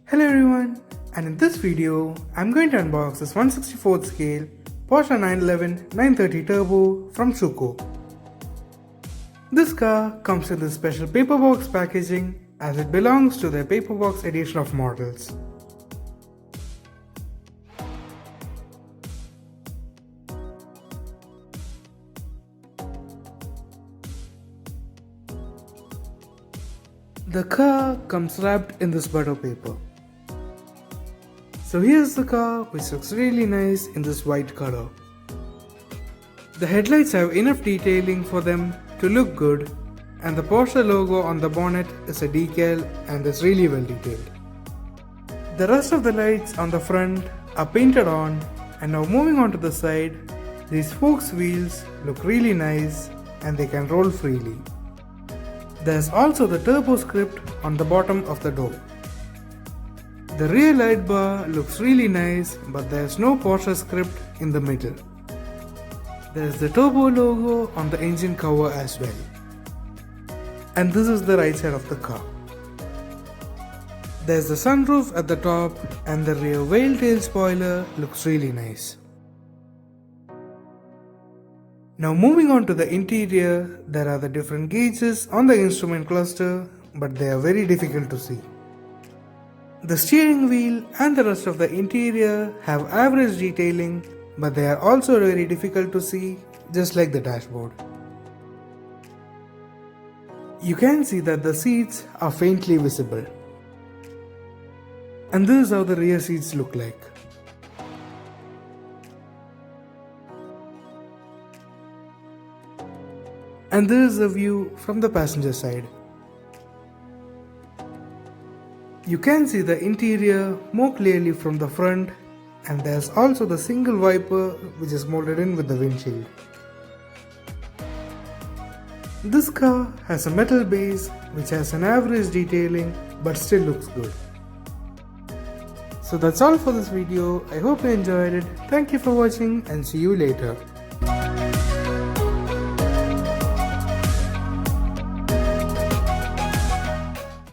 Hello everyone, and in this video, I'm going to unbox this 1/64th scale Porsche 911 930 Turbo from Schuco. This car comes in this special paperbox packaging as it belongs to their Paperbox Edition of models. The car comes wrapped in this butter paper. So here's the car, which looks really nice in this white color. The headlights have enough detailing for them to look good, and the Porsche logo on the bonnet is a decal and is really well detailed. The rest of the lights on the front are painted on, and now moving on to the side, these spokes wheels look really nice and they can roll freely. There's also the turbo script on the bottom of the door. The rear light bar looks really nice, but there's no Porsche script in the middle. There's the turbo logo on the engine cover as well. And this is the right side of the car. There's the sunroof at the top, and the rear whale tail spoiler looks really nice. Now moving on to the interior, there are the different gauges on the instrument cluster, but they are very difficult to see. The steering wheel and the rest of the interior have average detailing, but they are also very difficult to see, just like the dashboard. You can see that the seats are faintly visible. And this is how the rear seats look like. And this is the view from the passenger side. You can see the interior more clearly from the front, and there's also the single wiper which is molded in with the windshield. This car has a metal base which has an average detailing but still looks good. So that's all for this video. I hope you enjoyed it. Thank you for watching and see you later.